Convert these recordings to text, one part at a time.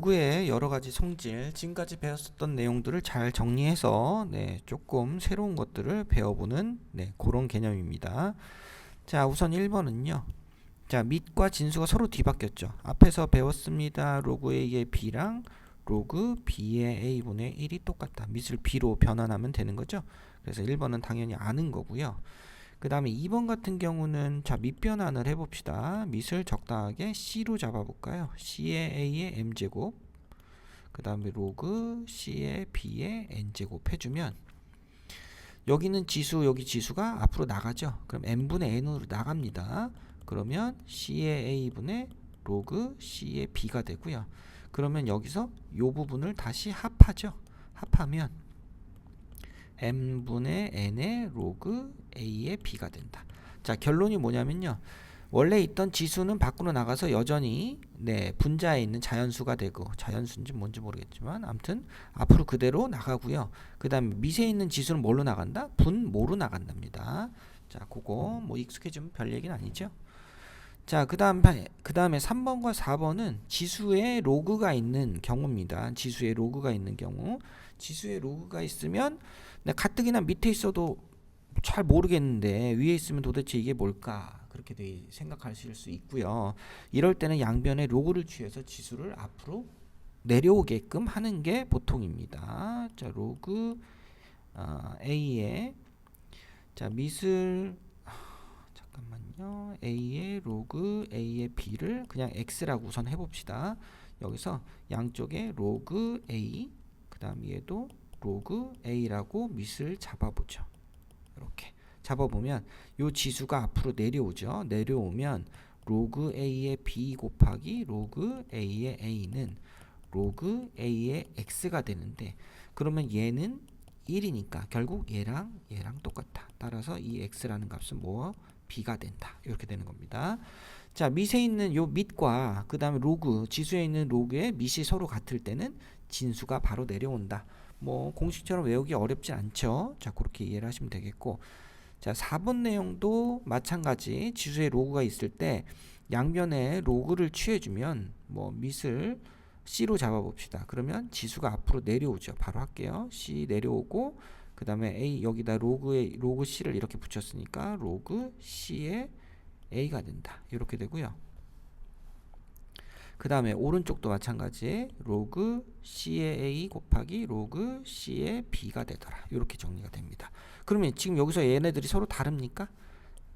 로그의 여러 가지 성질, 지금까지 배웠었던 내용들을 잘 정리해서 조금 새로운 것들을 배워보는 그런 개념입니다. 자, 우선 1번은요. 자, 밑과 진수가 서로 뒤바뀌었죠. 앞에서 배웠습니다. 로그 A의 B랑 로그 B의 A분의 1이 똑같다. 밑을 B로 변환하면 되는 거죠. 그래서 1번은 당연히 아는 거고요. 그 다음에 2번 같은 경우는 자, 밑변환을 해봅시다. 밑을 적당하게 C로 잡아볼까요? C의 A의 M제곱, 그 다음에 로그 C의 B의 N제곱 해주면 여기는 지수, 여기 지수가 앞으로 나가죠. 그럼 N분의 N으로 나갑니다. 그러면 C의 A분의 로그 C의 B가 되고요. 그러면 여기서 이 부분을 다시 합하죠. 합하면 M분의 N의 로그 A의 B가 된다. 자, 결론이 뭐냐면요. 원래 있던 지수는 밖으로 나가서 여전히 분자에 있는 자연수가 되고, 자연수인지 뭔지 모르겠지만 아무튼 앞으로 그대로 나가고요. 그 다음에 밑에 있는 지수는 뭘로 나간다? 분모로 나간답니다. 자, 그거 뭐 익숙해지면 별 얘기는 아니죠. 자, 그 다음에 3번과 4번은 지수에 로그가 있는 경우입니다. 지수에 로그가 있는 경우. 지수에 로그가 있으면 가뜩이나 밑에 있어도 잘 모르겠는데 위에 있으면 도대체 이게 뭘까? 그렇게 생각하실 수 있고요. 이럴 때는 양변에 로그를 취해서 지수를 앞으로 내려오게끔 하는 게 보통입니다. 자, 로그 A의 자, 밑을 잠깐만요. A의 로그 A의 B를 그냥 X라고 우선 해봅시다. 여기서 양쪽에 로그 A, 그 다음 얘도 로그 A라고 밑을 잡아보죠. 이렇게 잡아보면 이 지수가 앞으로 내려오죠. 내려오면 로그 A의 B 곱하기 로그 A의 A는 로그 A의 X가 되는데, 그러면 얘는 1이니까 결국 얘랑 똑같아. 따라서 이 X라는 값은 뭐? B가 된다. 이렇게 되는 겁니다. 자, 밑에 있는 요 밑과 그 다음에 로그, 지수에 있는 로그의 밑이 서로 같을 때는 진수가 바로 내려온다. 뭐 공식처럼 외우기 어렵지 않죠. 자, 그렇게 이해를 하시면 되겠고, 자, 4번 내용도 마찬가지. 지수에 로그가 있을 때 양변에 로그를 취해주면 뭐 밑을 C로 잡아봅시다. 그러면 지수가 앞으로 내려오죠. 바로 할게요. C 내려오고, 그 다음에 A 여기다 로그 C를 이렇게 붙였으니까 로그 C의 A가 된다. 이렇게 되고요. 그 다음에 오른쪽도 마찬가지. 로그 C의 A 곱하기 로그 C의 B가 되더라. 이렇게 정리가 됩니다. 그러면 지금 여기서 얘네들이 서로 다릅니까?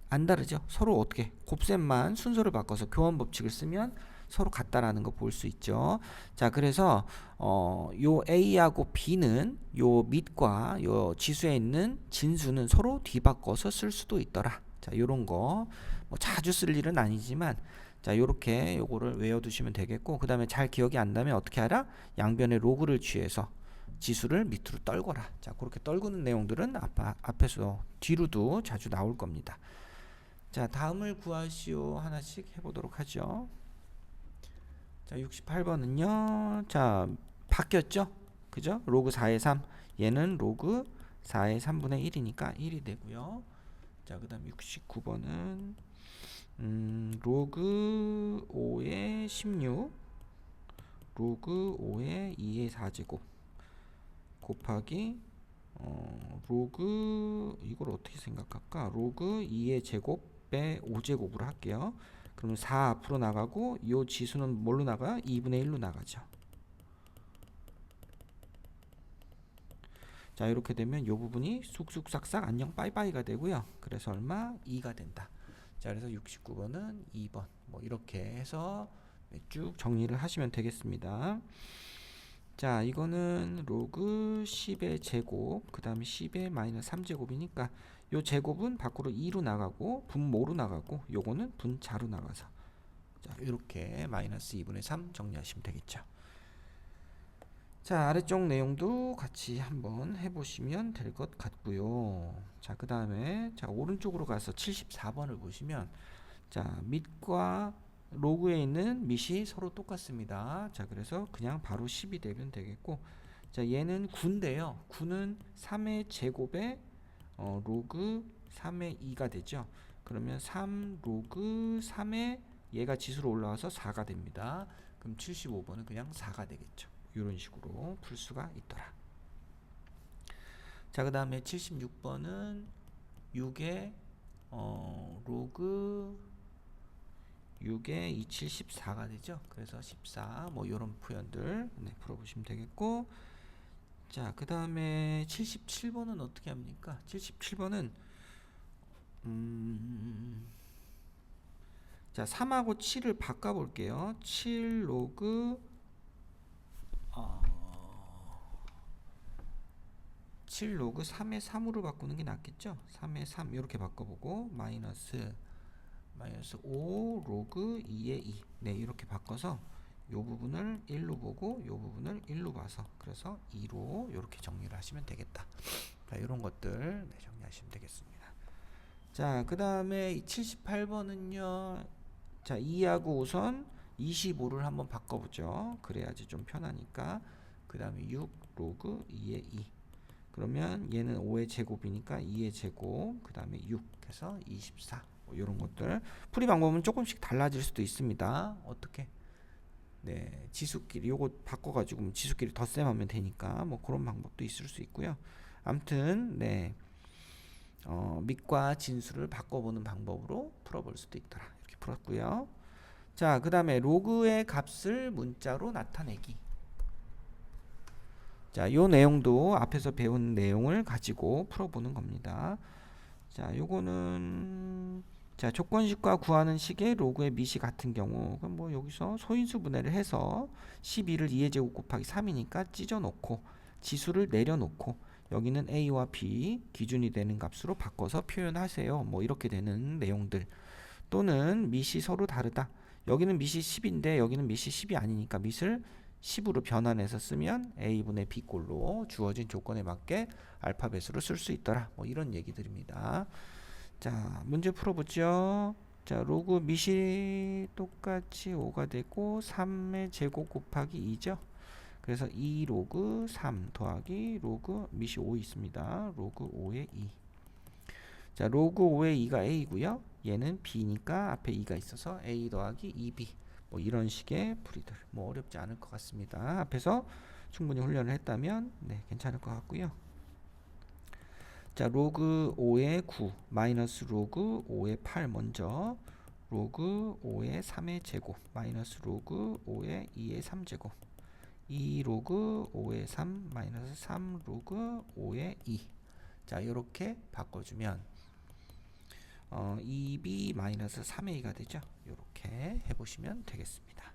안 다르죠. 서로 어떻게 곱셈만 순서를 바꿔서 교환 법칙을 쓰면 서로 같다라는 거 볼 수 있죠. 자, 그래서 요 A하고 B는 요 밑과 요 지수에 있는 진수는 서로 뒤바꿔서 쓸 수도 있더라. 자, 요런 거 뭐 자주 쓸 일은 아니지만, 자, 요렇게 요거를 외워두시면 되겠고, 그 다음에 잘 기억이 안 나면 어떻게 하라? 양변의 로그를 취해서 지수를 밑으로 떨궈라. 자, 그렇게 떨구는 내용들은 앞에서 뒤로도 자주 나올 겁니다. 자, 다음을 구하시오 하나씩 해보도록 하죠. 자, 68번은요. 자, 바뀌었죠? 그죠? 로그 4의 3. 얘는 로그 4의 3분의 1이니까 1이 되고요. 자, 그 다음 69번은 로그 5의 16 로그 5의 2의 4제곱 곱하기 로그 이걸 어떻게 생각할까? 로그 2의 제곱에 5제곱으로 할게요. 그러면 4 앞으로 나가고 이 지수는 뭘로 나가요? 2분의 1로 나가죠. 자, 이렇게 되면 이 부분이 쑥쑥싹싹 안녕 빠이빠이가 되고요. 그래서 얼마? 2가 된다. 자, 그래서 69번은 2번 뭐 이렇게 해서 쭉 정리를 하시면 되겠습니다. 자, 이거는 로그 10의 제곱, 그 다음에 10의 마이너스 3제곱이니까 요 제곱은 밖으로 2로 나가고 분모로 나가고 요거는 분자로 나가서, 자, 이렇게 마이너스 2분의 3 정리하시면 되겠죠. 자, 아래쪽 내용도 같이 한번 해보시면 될 것 같고요. 자, 그 다음에 자, 오른쪽으로 가서 74번을 보시면, 자, 밑과 로그에 있는 밑이 서로 똑같습니다. 자, 그래서 그냥 바로 10이 되면 되겠고, 자, 얘는 9인데요. 9는 3의 제곱에 로그 3의 2가 되죠. 그러면 3 로그 3의 얘가 지수로 올라와서 4가 됩니다. 그럼 75번은 그냥 4가 되겠죠. 이런 식으로 풀 수가 있더라. 자, 그 다음에 76번은 6의 로그 6의 27, 14가 되죠. 그래서 14 뭐 이런 표현들 풀어보시면 되겠고, 자, 그 다음에 77번은 어떻게 합니까? 77번은 자, 3하고 7을 바꿔볼게요. 7 로그 7 로그 3의 3으로 바꾸는 게 낫겠죠? 3의 3 이렇게 바꿔보고 마이너스 5 로그 2의 2 네, 이렇게 바꿔서 요 부분을 1로 보고 요 부분을 1로 봐서 그래서 2로 이렇게 정리를 하시면 되겠다. 자, 이런 것들 정리하시면 되겠습니다. 자, 그 다음에 78번은요. 자, 2하고 우선 25를 한번 바꿔보죠. 그래야지 좀 편하니까. 그 다음에 6 로그 2의 2. 그러면 얘는 5의 제곱이니까 2의 제곱, 그 다음에 6 해서 24. 뭐 이런 것들. 풀이 방법은 조금씩 달라질 수도 있습니다. 어떻게? 네, 지수끼리 요거 바꿔가지고 지수끼리 덧셈하면 되니까 뭐 그런 방법도 있을 수 있고요. 아무튼 네, 밑과 진수를 바꿔보는 방법으로 풀어볼 수도 있더라. 이렇게 풀었고요. 자, 그 다음에 로그의 값을 문자로 나타내기. 자, 요 내용도 앞에서 배운 내용을 가지고 풀어보는 겁니다. 자, 요거는 자, 조건식과 구하는 식의 로그의 미시 같은 경우 그럼 뭐 여기서 소인수 분해를 해서 12를 2의 제곱 곱하기 3이니까 찢어 놓고 지수를 내려 놓고 여기는 a와 b 기준이 되는 값으로 바꿔서 표현하세요. 뭐 이렇게 되는 내용들. 또는 밑이 서로 다르다. 여기는 밑이 10인데 여기는 밑이 10이 아니니까 밑을 10으로 변환해서 쓰면 a분의 b꼴로 주어진 조건에 맞게 알파벳으로 쓸 수 있더라. 뭐 이런 얘기들입니다. 자, 문제 풀어보죠. 자, 로그 밑이 똑같이 5가 되고 3의 제곱 곱하기 2죠. 그래서 2 로그 3 더하기 로그 밑이 5 있습니다. 로그 5의 2. 자, 로그 5의 2가 a고요. 얘는 b니까 앞에 2가 있어서 a 더하기 2b. 뭐 이런 식의 풀이들. 뭐 어렵지 않을 것 같습니다. 앞에서 충분히 훈련을 했다면 네, 괜찮을 것 같고요. 자, 로그 5의 9 마이너스 로그 5의 8 먼저 로그 5의 3의 제곱 마이너스 로그 5의 2의 3제곱 2 로그 5의 3 마이너스 3 로그 5의 2. 자, 이렇게 바꿔주면 2b 마이너스 3a가 되죠. 이렇게 해보시면 되겠습니다.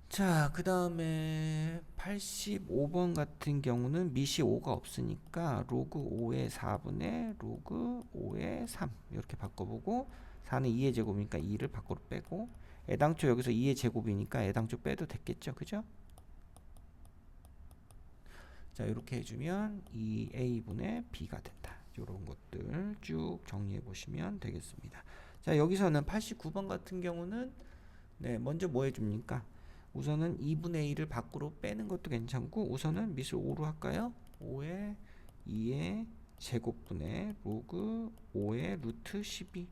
자, 그 다음에 85번 같은 경우는 밑이 5가 없으니까 로그 5의 4분의 로그 5의 3 이렇게 바꿔보고 4는 2의 제곱이니까 2를 밖으로 빼고 애당초 여기서 2의 제곱이니까 애당초 빼도 됐겠죠. 그죠? 자, 이렇게 해주면 2a분의 b가 된다. 이런 것들 쭉 정리해 보시면 되겠습니다. 자, 여기서는 89번 같은 경우는 네, 먼저 뭐 해줍니까? 우선은 2분의 1을 밖으로 빼는 것도 괜찮고 우선은 밑을 5로 할까요? 5의 2의 제곱분의 로그 5의 루트 12.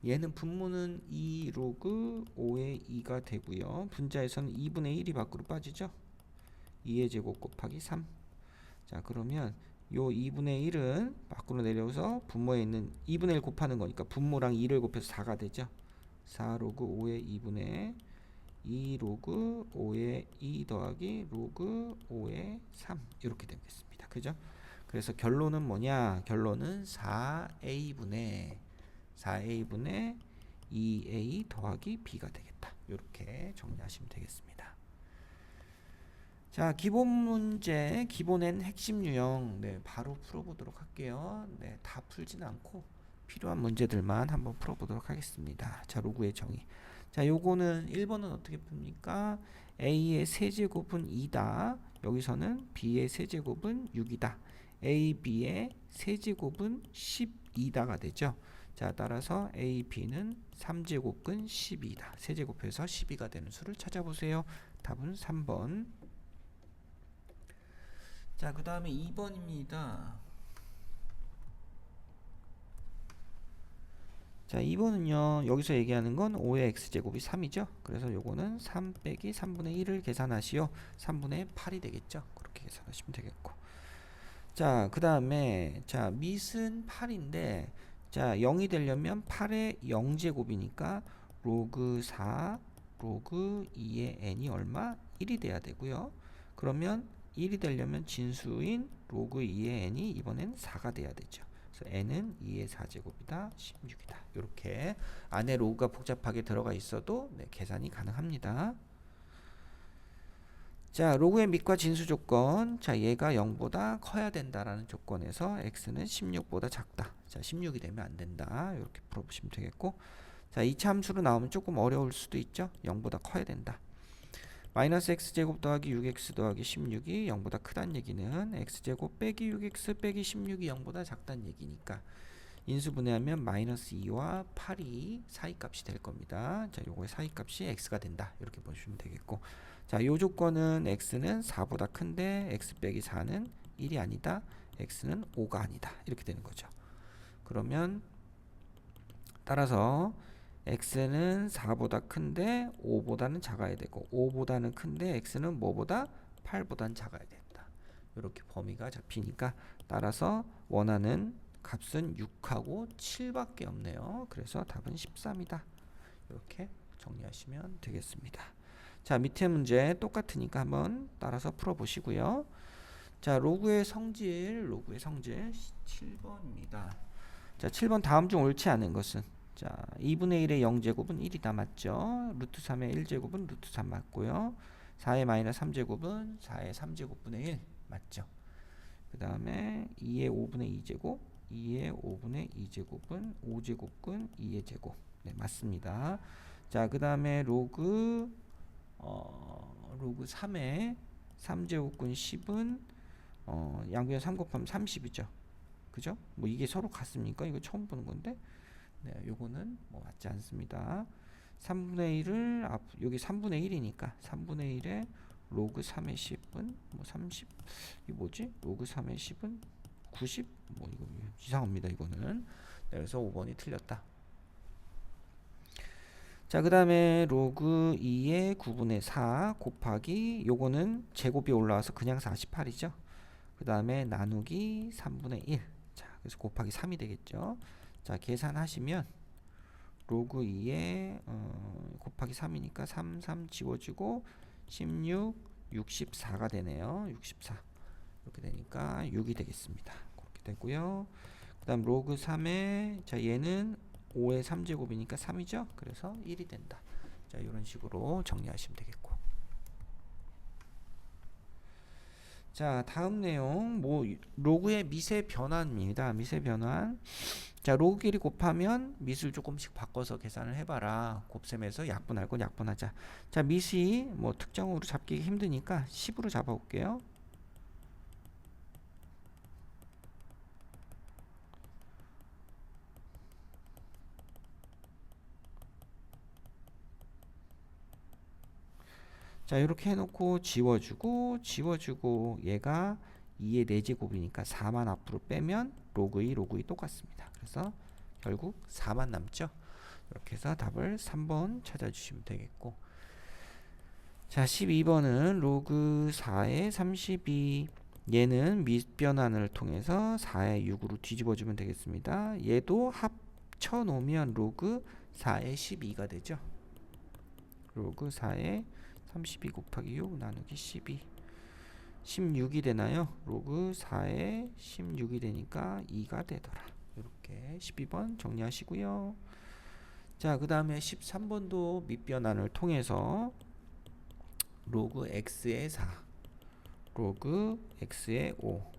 얘는 분모는 2 로그 5의 2가 되고요. 분자에서는 2분의 1이 밖으로 빠지죠. 2의 제곱 곱하기 3. 자, 그러면 요 2분의 1은 밖으로 내려서 분모에 있는 2분의 1 곱하는 거니까 분모랑 2를 곱해서 4가 되죠. 4 로그 5의 2분의 2 로그 5의 2 더하기 로그 5의 3 이렇게 되겠습니다. 그죠? 그래서 결론은 뭐냐? 결론은 4a분의 2a 더하기 b가 되겠다. 이렇게 정리하시면 되겠습니다. 자, 기본 문제, 기본엔 핵심 유형 네, 바로 풀어보도록 할게요. 네, 다 풀진 않고 필요한 문제들만 한번 풀어보도록 하겠습니다. 자, 로그의 정의. 자, 요거는 1번은 어떻게 풉니까? a의 세제곱은 2다. 여기서는 b의 세제곱은 6이다. a, b의 세제곱은 12다가 되죠. 자, 따라서 a, b는 3제곱근 12다. 세제곱해서 12가 되는 수를 찾아보세요. 답은 3번. 자, 그 다음에 2번입니다. 자, 2번은요. 여기서 얘기하는 건 5의 x제곱이 3이죠. 그래서 요거는 3 빼기 3분의 1을 계산하시오. 3분의 8이 되겠죠. 그렇게 계산하시면 되겠고. 자, 그 다음에 자, 밑은 8인데 자, 0이 되려면 8의 0제곱이니까 로그 4 로그 2의 n이 얼마? 1이 돼야 되고요. 그러면 1이 되려면 진수인 로그 2의 n이 이번엔 4가 돼야 되죠. 그래서 n은 2의 4제곱이다. 16이다. 이렇게 안에 로그가 복잡하게 들어가 있어도 네, 계산이 가능합니다. 자, 로그의 밑과 진수 조건. 자, 얘가 0보다 커야 된다라는 조건에서 x는 16보다 작다. 자, 16이 되면 안 된다. 이렇게 풀어보시면 되겠고. 자, 이차 함수로 나오면 조금 어려울 수도 있죠. 0보다 커야 된다. 마이너스 x제곱 더하기 6x 더하기 16이 0보다 크다는 얘기는 x제곱 빼기 6x 빼기 16이 0보다 작다는 얘기니까 인수분해하면 마이너스 2와 8이 사이값이 될 겁니다. 자, 요거의 사이값이 x가 된다. 이렇게 보시면 되겠고. 자, 요 조건은 x는 4보다 큰데 x 빼기 4는 1이 아니다. x는 5가 아니다. 이렇게 되는 거죠. 그러면 따라서 x는 4보다 큰데 5보다는 작아야 되고 5보다는 큰데 x는 뭐보다 8보다는 작아야 된다. 이렇게 범위가 잡히니까 따라서 원하는 값은 6하고 7밖에 없네요. 그래서 답은 13이다. 이렇게 정리하시면 되겠습니다. 자, 밑에 문제 똑같으니까 한번 따라서 풀어보시고요. 자, 로그의 성질 7번입니다. 자, 7번 다음 중 옳지 않은 것은 자, 2분의 1의 0제곱은 1이다. 맞죠? 루트 3의 1제곱은 루트 3 맞고요. 4의 마이너스 3제곱은 4의 3제곱분의 1 맞죠? 그 다음에 2의 5분의 2제곱 2의 5분의 2제곱은 5제곱근 2의 제곱. 네, 맞습니다. 자, 그 다음에 로그 3의 3제곱근 10은 양변 3 곱하면 30이죠. 그죠? 뭐 이게 서로 같습니까? 이거 처음 보는 건데. 네, 요거는 뭐 맞지 않습니다. 3분의 1을 여기 3분의 1이니까 3분의 1에 로그 3의 10은 뭐 30. 이게 뭐지? 로그 3의 10은 90? 뭐 이거 이상합니다. 이거는. 네, 그래서 5번이 틀렸다. 자, 그 다음에 로그 2의 9분의 4 곱하기 요거는 제곱이 올라와서 그냥 48이죠. 그 다음에 나누기 3분의 1. 자, 그래서 곱하기 3이 되겠죠. 자, 계산하시면 로그 2에 곱하기 3이니까 3 지워지고 16 64가 되네요. 64 이렇게 되니까 6이 되겠습니다. 그렇게 되고요. 그 다음 로그 3에 자, 얘는 5의 3제곱이니까 3이죠. 그래서 1이 된다. 자, 이런 식으로 정리하시면 되겠고. 자, 다음 내용 뭐 로그의 미세 변환입니다. 미세 변환. 자, 로그끼리 곱하면 밑을 조금씩 바꿔서 계산을 해봐라. 곱셈에서 약분할 건 약분하자. 자, 밑이 뭐 특정으로 잡기 힘드니까 10으로 잡아볼게요. 자, 이렇게 해놓고 지워주고 얘가 2의 4제곱이니까 4만 앞으로 빼면 로그 2 똑같습니다. 그래서 결국 4만 남죠. 이렇게 해서 답을 3번 찾아주시면 되겠고. 자, 12번은 로그 4의 32. 얘는 밑변환을 통해서 4의 6으로 뒤집어주면 되겠습니다. 얘도 합쳐놓으면 로그 4의 12가 되죠. 로그 4의 32 곱하기 6 나누기 12 16이 되나요? 로그 4에 16이 되니까 2가 되더라. 이렇게 12번 정리하시고요. 자, 그 다음에 13번도 밑변환을 통해서 로그 x의 4 로그 x의 5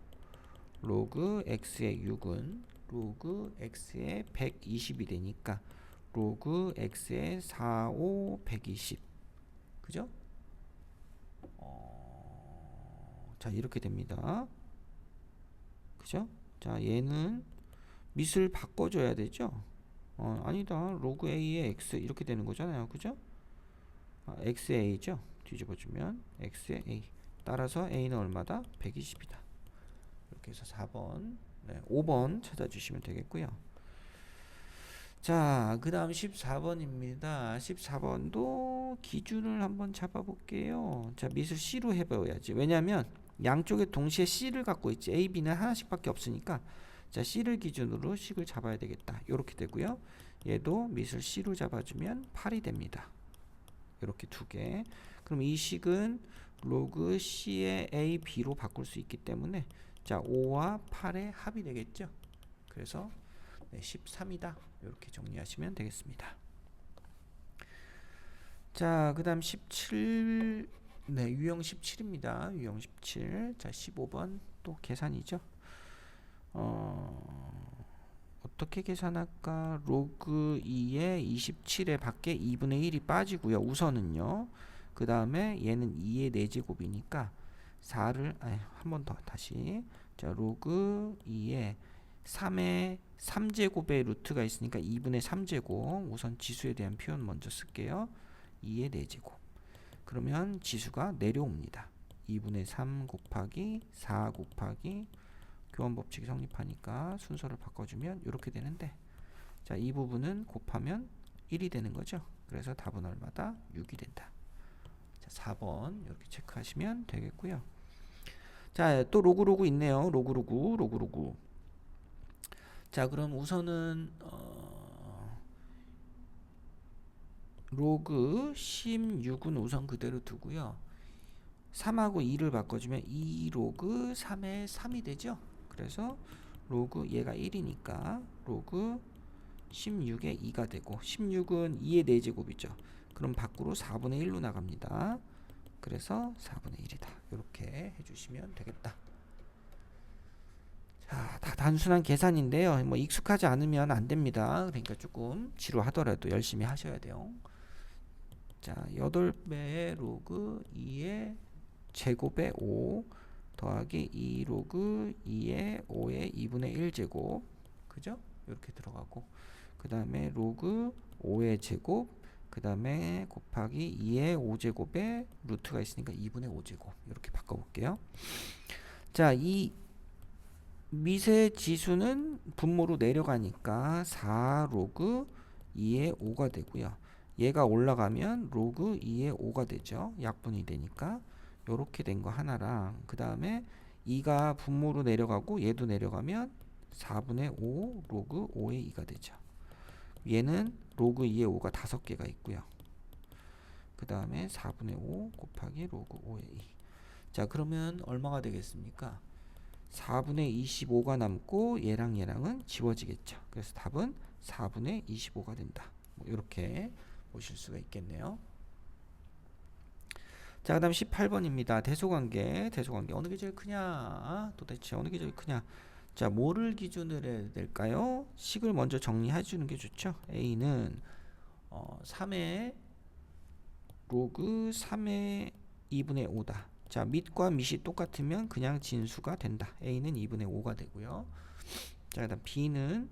로그 x의 6은 로그 x의 120이 되니까 로그 x의 4, 5, 120 그죠? 자, 이렇게 됩니다. 그죠? 자, 얘는 밑을 바꿔줘야 되죠? 아니다. 로그 a의 x 이렇게 되는 거잖아요. 그죠? x의 a죠? 뒤집어주면 x의 a. 따라서 a는 얼마다? 120이다. 이렇게 해서 4번, 네, 5번 찾아주시면 되겠고요. 자, 그 다음 14번입니다. 14번도 기준을 한번 잡아볼게요. 자, 미술 C로 해봐야지. 왜냐면 양쪽에 동시에 C를 갖고 있지. A, B는 하나씩밖에 없으니까 자, C를 기준으로 식을 잡아야 되겠다. 이렇게 되고요. 얘도 미술 C로 잡아주면 8이 됩니다. 이렇게 두 개. 그럼 이 식은 로그 C의 A, B로 바꿀 수 있기 때문에 자, 5와 8의 합이 되겠죠. 그래서 13이다. 이렇게 정리하시면 되겠습니다. 자, 그 다음 17, 네, 유형 17입니다. 유형 17. 자, 15번 또 계산이죠. 어떻게 계산할까? 로그 2에 27에 밖에 2분의 1이 빠지고요. 우선은요. 그 다음에 얘는 2의 4제곱이니까 4를 한 번 더 다시. 자, 로그 2에 3의 3제곱의 루트가 있으니까 2분의 3제곱. 우선 지수에 대한 표현 먼저 쓸게요. 2의 4제곱. 그러면 지수가 내려옵니다. 2분의 3 곱하기 4 곱하기 교환 법칙이 성립하니까 순서를 바꿔주면 이렇게 되는데, 자, 이 부분은 곱하면 1이 되는 거죠. 그래서 답은 얼마다? 6이 된다. 자, 4번 이렇게 체크하시면 되겠고요. 자, 또 로그 있네요. 로그. 자, 그럼 우선은 로그 16은 우선 그대로 두고요. 3하고 2를 바꿔주면 2 로그 3의 3이 되죠. 그래서 로그 얘가 1이니까 로그 16의 2가 되고, 16은 2의 4제곱이죠. 그럼 밖으로 4분의 1로 나갑니다. 그래서 4분의 1이다. 이렇게 해주시면 되겠다. 자, 다 단순한 계산인데요. 뭐 익숙하지 않으면 안 됩니다. 그러니까 조금 지루하더라도 열심히 하셔야 돼요. 자, 8배의 로그 2의 제곱의 5 더하기 2 로그 2의 5의 2분의 1제곱. 그죠? 이렇게 들어가고, 그 다음에 로그 5의 제곱, 그 다음에 곱하기 2의 5제곱에 루트가 있으니까 2분의 5제곱. 이렇게 바꿔볼게요. 자, 이 미세 지수는 분모로 내려가니까 4 로그 2의 5가 되고요. 얘가 올라가면 로그 2의 5가 되죠. 약분이 되니까. 요렇게 된 거 하나랑, 그 다음에 2가 분모로 내려가고 얘도 내려가면 4분의 5 로그 5의 2가 되죠. 얘는 로그 2의 5가 5개가 있고요. 그 다음에 4분의 5 곱하기 로그 5의 2. 자, 그러면 얼마가 되겠습니까? 4분의 25가 남고 얘랑은 지워지겠죠. 그래서 답은 4분의 25가 된다. 뭐 이렇게 보실 수가 있겠네요. 자, 그 다음 18번입니다. 대소관계. 어느 게 제일 크냐? 도대체 어느 게 제일 크냐? 자, 뭐를 기준으로 해야 될까요? 식을 먼저 정리해 주는 게 좋죠. A는 3의 로그 3의 2분의 5다. 자, 밑과 밑이 똑같으면 그냥 진수가 된다. A는 2분의 5가 되고요. 자, 그 다음 B는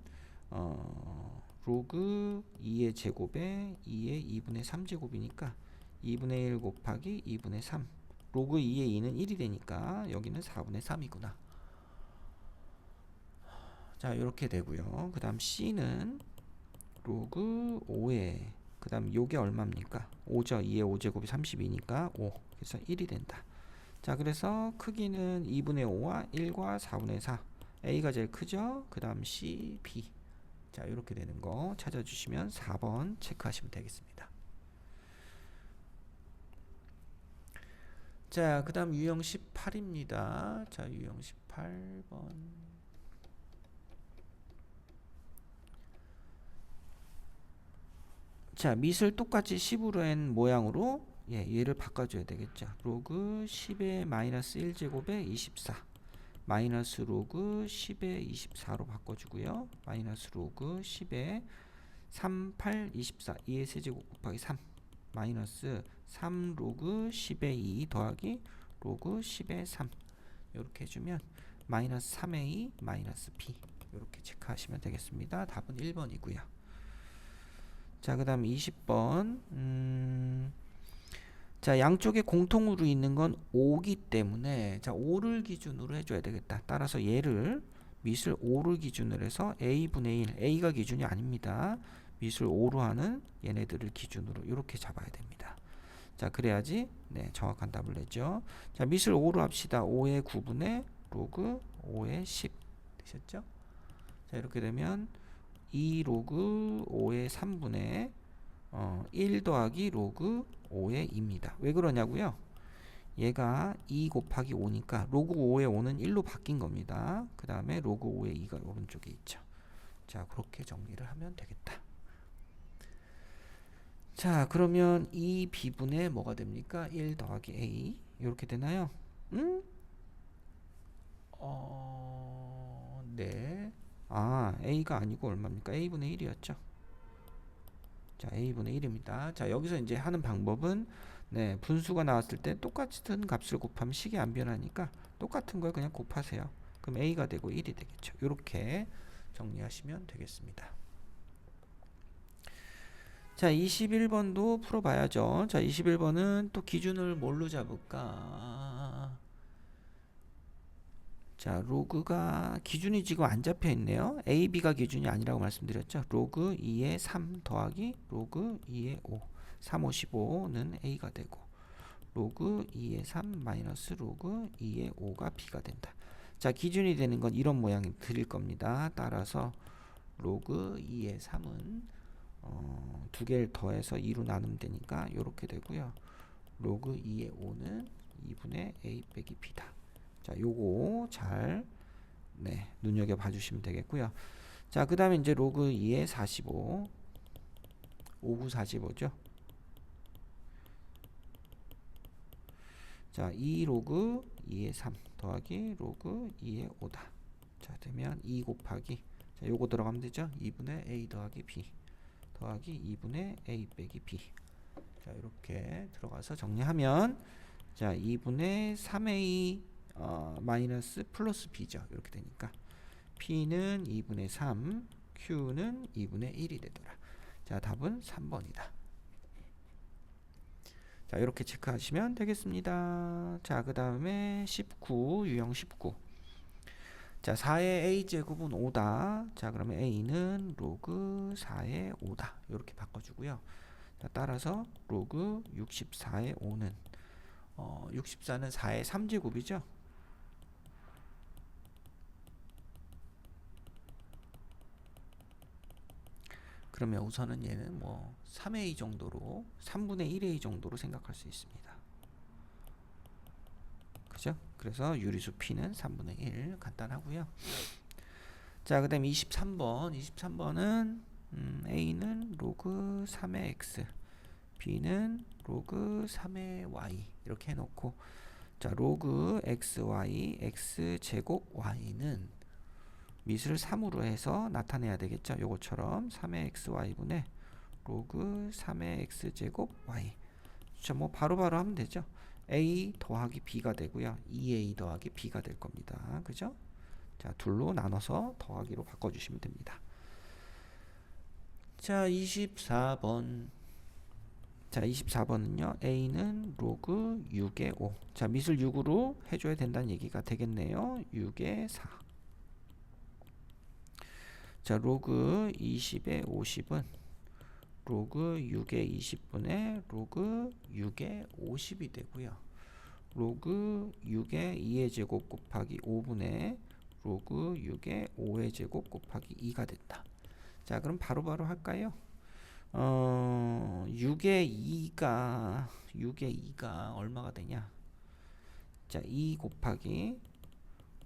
로그 2의 제곱에 2의 2분의 3제곱이니까 2분의 1 곱하기 2분의 3. 로그 2의 2는 1이 되니까 여기는 4분의 3이구나. 자, 이렇게 되고요. 그 다음 C는 로그 5의, 그 다음 요게 얼마입니까? 5죠. 2의 5제곱이 32니까 5. 그래서 1이 된다. 자, 그래서 크기는 2분의 5와 1과 4분의 4. A가 제일 크죠. 그 다음 C, B. 자, 이렇게 되는 거 찾아주시면 4번 체크하시면 되겠습니다. 자, 그 다음 유형 18입니다. 자, 유형 18번. 자, 밑을 똑같이 10으로 한 모양으로 얘를 바꿔줘야 되겠죠. 로그 10의 마이너스 1제곱에 24. 마이너스 로그 10의 24로 바꿔주고요. 마이너스 로그 10의 3, 8, 24. 2의 세제곱 곱하기 3. 마이너스 3 로그 10의 2 더하기 로그 10의 3. 이렇게 해주면 마이너스 3의 2 마이너스 B. 이렇게 체크하시면 되겠습니다. 답은 1번이고요. 자, 그 다음 20번. 자, 양쪽에 공통으로 있는 건 5기 때문에 자, 5를 기준으로 해줘야 되겠다. 따라서 얘를 밑을 5를 기준으로 해서 A분의 1, A가 기준이 아닙니다. 미술 5로 하는 얘네들을 기준으로 이렇게 잡아야 됩니다. 자, 그래야지 네, 정확한 답을 내죠. 자, 미술 5로 합시다. 5의 9분의 로그 5의 10 되셨죠? 자, 이렇게 되면 2 로그 5의 3분의 1 더하기 로그 5의 2입니다. 왜 그러냐고요? 얘가 2 곱하기 5니까 로그 5의 5는 1로 바뀐 겁니다. 그 다음에 로그 5의 2가 오른쪽에 있죠. 자, 그렇게 정리를 하면 되겠다. 자, 그러면 이 B분의 뭐가 됩니까? 1 더하기 A 이렇게 되나요? 네. 아, A가 아니고 얼마입니까? A분의 1이었죠. 자, A분의 1입니다. 자, 여기서 이제 하는 방법은 네, 분수가 나왔을 때 똑같은 값을 곱하면 식이 안 변하니까 똑같은 걸 그냥 곱하세요. 그럼 A가 되고 1이 되겠죠. 이렇게 정리하시면 되겠습니다. 자, 21번도 풀어봐야죠. 자, 21번은 또 기준을 뭘로 잡을까? 자, 로그가 기준이 지금 안 잡혀 있네요. A, B가 기준이 아니라고 말씀드렸죠. 로그 2의 3 더하기 로그 2의 5. 3, 5, 15는 A가 되고 로그 2의 3 마이너스 로그 2의 5가 B가 된다. 자, 기준이 되는 건 이런 모양이 드릴 겁니다. 따라서 로그 2의 3은 두 개를 더해서 2로 나누면 되니까 이렇게 되고요. 로그 2의 5는 2분의 A 빼기 B다. 자, 요거 잘 네, 눈여겨 봐주시면 되겠고요. 자, 그 다음에 이제 로그 2의 45 5구 45죠. 자, 2 로그 2의 3 더하기 로그 2의 5다. 자, 되면 2 곱하기 자, 요거 들어가면 되죠. 2분의 A 더하기 B 더하기 2분의 A 빼기 B. 자, 이렇게 들어가서 정리하면 자, 2분의 3A 마이너스 플러스 B죠. 이렇게 되니까 P는 2분의 3, Q는 2분의 1이 되더라. 자, 답은 3번이다. 자, 이렇게 체크하시면 되겠습니다. 자, 그 다음에 19, 유형 19. 자, 4의 A제곱은 5다. 자, 그러면 A는 로그 4의 5다. 이렇게 바꿔주고요. 자, 따라서 로그 64의 5는 64는 4의 3제곱이죠. 그러면 우선은 얘는 뭐 3A 정도로 3분의 1A 정도로 생각할 수 있습니다. 그죠? 그래서 유리수 P는 3분의 1 간단하고요. 자, 그 다음에 23번은 A는 로그 3의 X B는 로그 3의 Y 이렇게 해놓고 자, 로그 XY X제곱 Y는 미수를 3으로 해서 나타내야 되겠죠. 요것처럼 3의 XY분의 로그 3의 X제곱 Y. 자, 뭐 바로바로 하면 되죠. A 더하기 B가 되고요. 2A 더하기 B가 될 겁니다. 그죠? 자, 둘로 나눠서 더하기로 바꿔주시면 됩니다. 자, 24번. 자, 24번은요. A는 로그 6의 5. 자, 미술 6으로 해줘야 된다는 얘기가 되겠네요. 6의 4. 자, 로그 20의 50은 로그 6의 20분의 로그 6의 50이 되고요. 로그 6의 2의 제곱 곱하기 5분의 로그 6의 5의 제곱 곱하기 2가 된다. 자, 그럼 바로바로 할까요? 6의 2가 얼마가 되냐? 자, 2 곱하기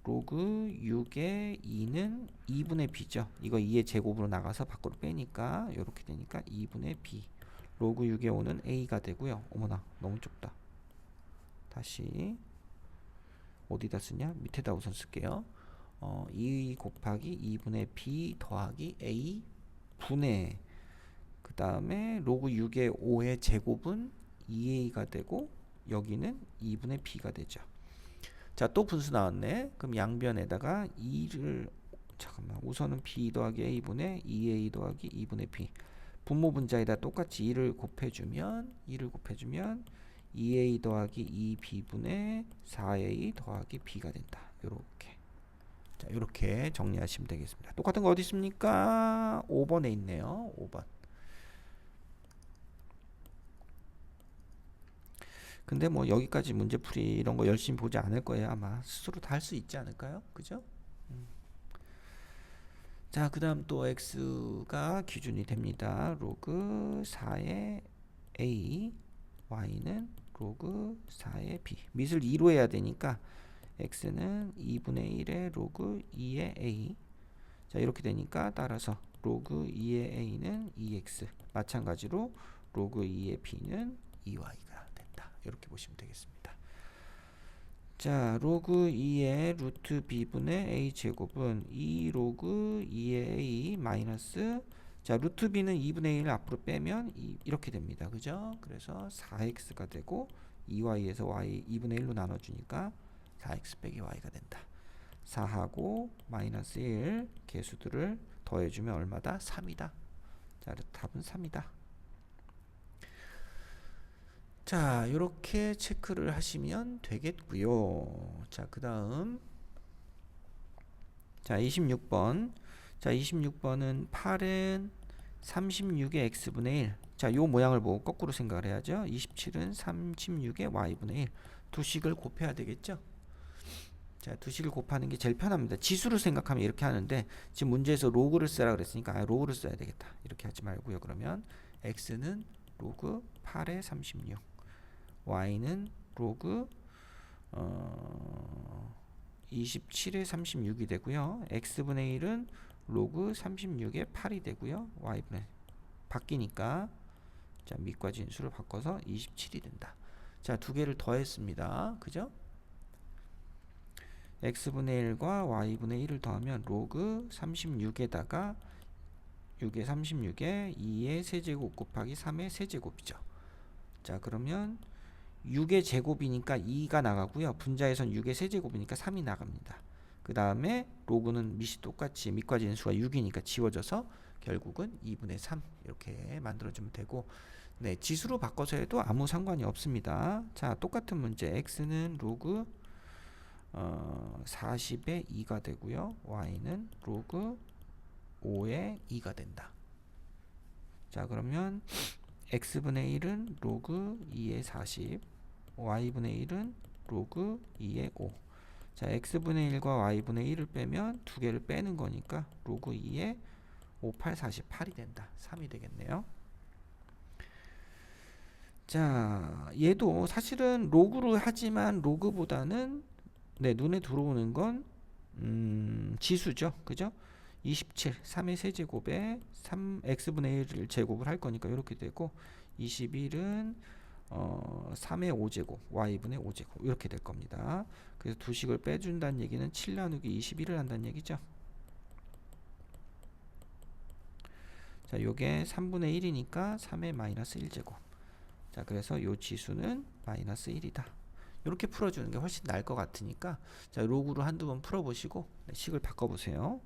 로그 6의 2는 2분의 B죠. 이거 2의 제곱으로 나가서 밖으로 빼니까 이렇게 되니까 2분의 B. 로그 6의 5는 A가 되고요. 어머나, 너무 좁다. 다시 어디다 쓰냐? 밑에다 우선 쓸게요. 2 곱하기 2분의 B 더하기 A 분의 그 다음에 로그 6의 5의 제곱은 2A가 되고 여기는 2분의 B가 되죠. 자, 또 분수 나왔네. 그럼 양변에다가 2를 잠깐만 우선은 B 더하기 A분의 2A 더하기 2분의 B 분모 분자에다 똑같이 2를 곱해주면 2A 더하기 2B분의 4A 더하기 B가 된다. 요렇게. 자, 요렇게 정리하시면 되겠습니다. 똑같은 거 어디 있습니까? 5번에 있네요. 5번. 근데 뭐 여기까지 문제풀이 이런 거 열심히 보지 않을 거예요. 아마 스스로 다 할 수 있지 않을까요? 그죠? 자, 그 다음 또 x가 기준이 됩니다. 로그 4의 a, y는 로그 4의 b. 밑을 2로 해야 되니까 x는 2분의 1의 로그 2의 a. 자, 이렇게 되니까 따라서 로그 2의 a는 2x. 마찬가지로 로그 2의 b는 2y가 된다. 이렇게 보시면 되겠습니다. 자, 로그 2의 루트 b분의 a 제곱은 2 로그 2의 a 마이너스, 자, 루트 b는 2분의 1을 앞으로 빼면 이렇게 됩니다. 그죠? 그래서 4x가 되고 2y에서 y 2분의 1로 나눠주니까 4x 빼기 y가 된다. 4하고 마이너스 1 개수들을 더해주면 얼마다? 3이다. 자, 답은 3이다. 자, 이렇게 체크를 하시면 되겠고요. 자, 그 다음 자 26번. 자, 26번은 8은 36의 x분의 1. 자, 요 모양을 보고 거꾸로 생각을 해야죠. 27은 36의 y분의 1. 두 식을 곱해야 되겠죠. 자, 두 식을 곱하는 게 제일 편합니다. 지수로 생각하면 이렇게 하는데 지금 문제에서 로그를 쓰라 그랬으니까 로그를 써야 되겠다. 이렇게 하지 말고요. 그러면 x는 로그 8의 36, y는 로그 27의 36이 되고요. x분의 1은 로그 36의 8이 되고요. y분의 바뀌니까 자, 밑과 진수를 바꿔서 27이 된다. 자, 두 개를 더했습니다. 그죠? x분의 1과 y분의 1을 더하면 로그 36에다가 6의 36에 2의 세제곱 곱하기 3의 세제곱이죠. 자, 그러면 6의 제곱이니까 2가 나가고요. 분자에선 6의 세제곱이니까 3이 나갑니다. 그 다음에 로그는 밑이 똑같이 밑과 진수가 6이니까 지워져서 결국은 2분의 3 이렇게 만들어주면 되고, 네, 지수로 바꿔서 해도 아무 상관이 없습니다. 자, 똑같은 문제 x는 로그 40의 2가 되고요. y는 로그 5의 2가 된다. 자, 그러면 x분의 1은 로그 2의 40, y분의 1은 로그 2의 5. 자, x분의 1과 y분의 1을 빼면 두 개를 빼는 거니까 로그 2의 5, 8, 48이 된다. 3이 되겠네요. 자, 얘도 사실은 로그로 하지만 로그보다는 네, 눈에 들어오는 건 지수죠. 그죠? 27, 3의 세제곱에 3x분의 1을 제곱을 할 거니까 이렇게 되고, 21은 3의 5제곱, y분의 5제곱 이렇게 될 겁니다. 그래서 두 식을 빼준다는 얘기는 7 나누기 21을 한다는 얘기죠. 자, 요게 3분의 1이니까 3의 마이너스 1제곱. 자, 그래서 요 지수는 마이너스 1이다. 이렇게 풀어주는 게 훨씬 나을 것 같으니까 자, 로그로 한두 번 풀어보시고 식을 바꿔보세요.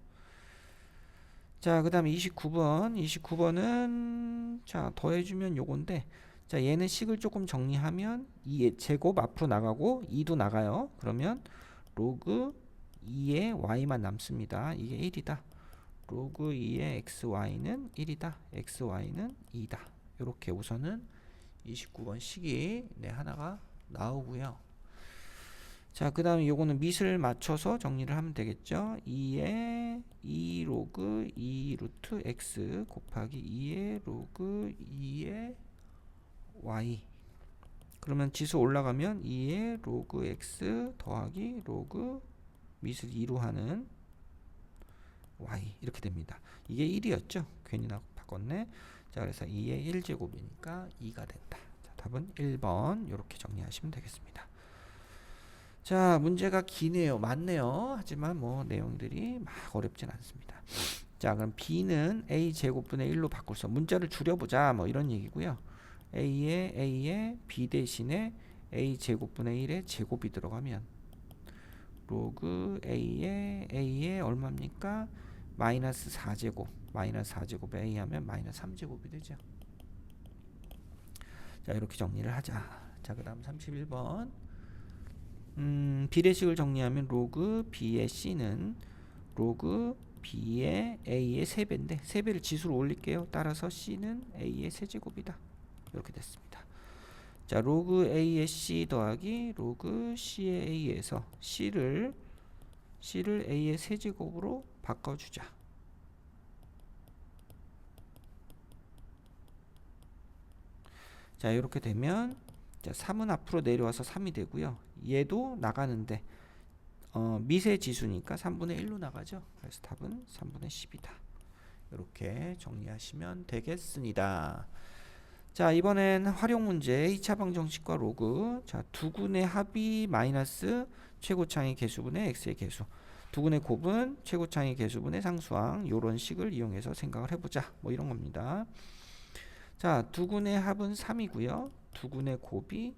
자, 그 다음에 29번은 자, 더해주면 요건데, 자, 얘는 식을 조금 정리하면 2의 제곱 앞으로 나가고 2도 나가요. 그러면 로그 2의 y만 남습니다. 이게 1이다. 로그 2의 xy는 1이다. xy는 2다. 이렇게 우선은 29번 식이 네, 하나가 나오고요. 자, 그 다음에 요거는 밑을 맞춰서 정리를 하면 되겠죠. 2의 2 로그 2 루트 x 곱하기 2의 로그 2의 y. 그러면 지수 올라가면 2의 로그 x 더하기 로그 밑을 2로 하는 y 이렇게 됩니다. 이게 1이었죠. 괜히 바꿨네. 자, 그래서 2의 1제곱이니까 2가 된다. 자, 답은 1번 이렇게 정리하시면 되겠습니다. 자, 문제가 기네요. 맞네요. 하지만 뭐 내용들이 막 어렵진 않습니다. 자, 그럼 b는 a 제곱분의 1로 바꿔서 문자를 줄여보자 뭐 이런 얘기고요. a에 b 대신에 a 제곱분의 1의 제곱이 들어가면 로그 a에 얼마입니까? 마이너스 4제곱, 마이너스 4제곱에 a 하면 마이너스 3제곱이 되죠. 자, 이렇게 정리를 하자. 자, 그 다음 31번 비례식을 정리하면 로그 b의 c는 로그 b의 a의 3배인데 3배를 지수로 올릴게요. 따라서 c는 a의 세제곱이다. 이렇게 됐습니다. 자, 로그 A의 C 더하기 로그 C의 A에서 C를 A의 세제곱으로 바꿔주자. 자, 이렇게 되면 자, 3은 앞으로 내려와서 3이 되고요. 얘도 나가는데 미세 지수니까 3분의 1로 나가죠. 그래서 답은 3분의 10이다. 이렇게 정리하시면 되겠습니다. 자, 이번엔 활용 문제 2차 방정식과 로그. 자, 두근의 합이 마이너스 최고차의 개수분의 x의 개수. 두근의 곱은 최고차의 개수분의 상수항. 요런 식을 이용해서 생각을 해보자. 뭐 이런 겁니다. 자, 두근의 합은 3이고요. 두근의 곱이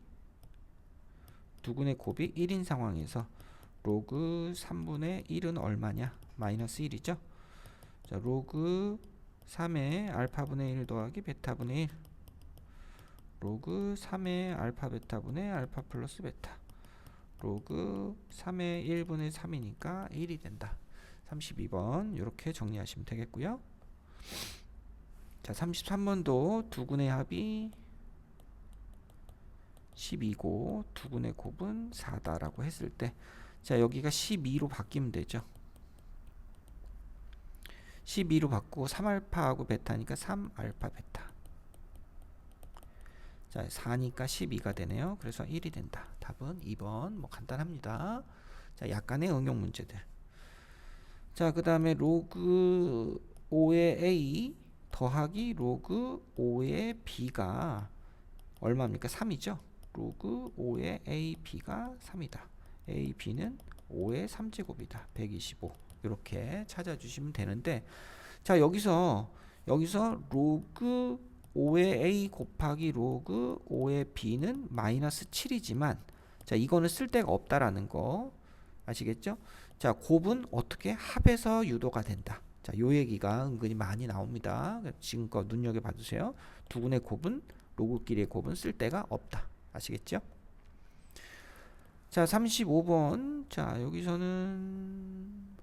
1인 상황에서 로그 3분의 1은 얼마냐? 마이너스 1이죠. 자, 로그 3의 알파분의 1 더하기 베타분의 1. 로그 3의 알파 베타분의 알파 플러스 베타. 로그 3의 1분의 3이니까 1이 된다. 32번 이렇게 정리하시면 되겠고요. 자, 33번도 두근의 합이 12고 두근의 곱은 4다라고 했을 때, 자, 여기가 12로 바뀌면 되죠. 12로 바꾸고 3알파하고 베타니까 3알파 베타. 자, 4니까 12가 되네요. 그래서 1이 된다. 답은 2번. 뭐 간단합니다. 자, 약간의 응용 문제들. 자, 그 다음에 로그 5의 A 더하기 로그 5의 B가 얼마입니까? 3이죠. 로그 5의 A, B가 3이다. A, B는 5의 3제곱이다. 125. 이렇게 찾아주시면 되는데, 자, 여기서 로그 5의 A 곱하기 로그 5의 B는 마이너스 7이지만, 자, 이거는 쓸 데가 없다라는 거 아시겠죠? 자, 곱은 어떻게 합해서 유도가 된다. 자, 요 얘기가 은근히 많이 나옵니다. 지금껏 눈여겨봐주세요. 두근의 곱은 로그끼리의 곱은 쓸 데가 없다. 아시겠죠? 자, 35번. 자, 여기서는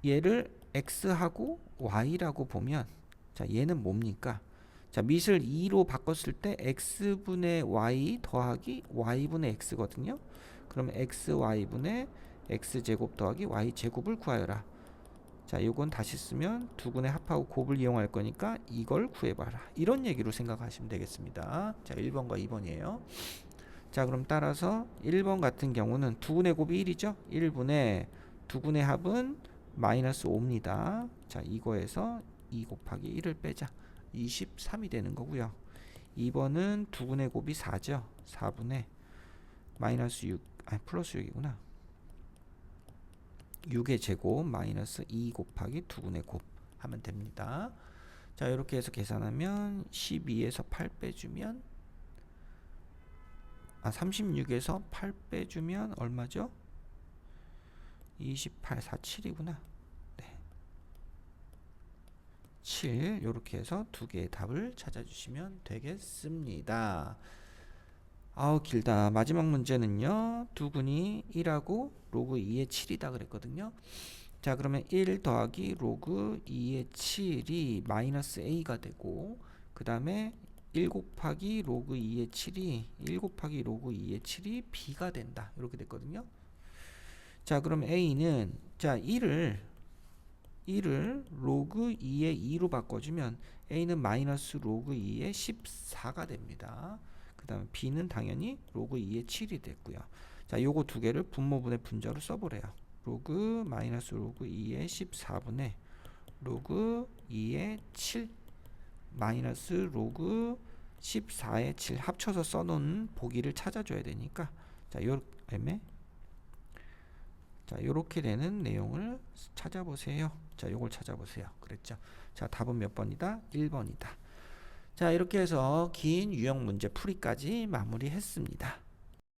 얘를 x하고 y라고 보면, 자, 얘는 뭡니까? 자, 밑을 2로 바꿨을 때 x분의 y 더하기 y분의 x거든요. 그러면 xy분의 x제곱 더하기 y제곱을 구하여라. 자, 요건 다시 쓰면 두근의 합하고 곱을 이용할 거니까 이걸 구해봐라. 이런 얘기로 생각하시면 되겠습니다. 자, 1번과 2번이에요. 자, 그럼 따라서 1번 같은 경우는 두근의 곱이 1이죠. 1분의 두근의 합은 마이너스 5입니다. 자, 이거에서 2 곱하기 1을 빼자. 23이 되는 거고요. 2번은 두근의 곱이 4죠. 4분의 마이너스 6, 아니 플러스 6이구나. 6의 제곱 마이너스 2 곱하기 두근의 곱 하면 됩니다. 자, 이렇게 해서 계산하면 12에서 8 빼주면 36에서 8 빼주면 얼마죠? 28, 4, 7이구나. 네. 7 이렇게 해서 두 개의 답을 찾아주시면 되겠습니다. 아우 길다. 마지막 문제는요. 두근이 1하고 로그 2의 7이다 그랬거든요. 자, 그러면 1 더하기 로그 2의 7이 마이너스 a가 되고, 그 다음에 1 곱하기 로그 2의 7이 1 곱하기 로그 2의 7이 b가 된다. 이렇게 됐거든요. 자, 그럼 a는 자 1을 로그 2의 2로 바꿔주면 a는 마이너스 로그 2의 14가 됩니다. 그 다음에 b는 당연히 로그 2의 7이 됐고요. 자, 요거 두 개를 분모분의 분자로 써보래요. 로그 마이너스 로그 2의 14분의 로그 2의 7 마이너스 로그 14의 7 합쳐서 써놓은 보기를 찾아줘야 되니까, 자, 요렇게 되는 내용을 찾아보세요. 자, 요걸 찾아보세요. 그랬죠. 자, 답은 몇 번이다? 1번이다. 자, 이렇게 해서 긴 유형 문제 풀이까지 마무리했습니다.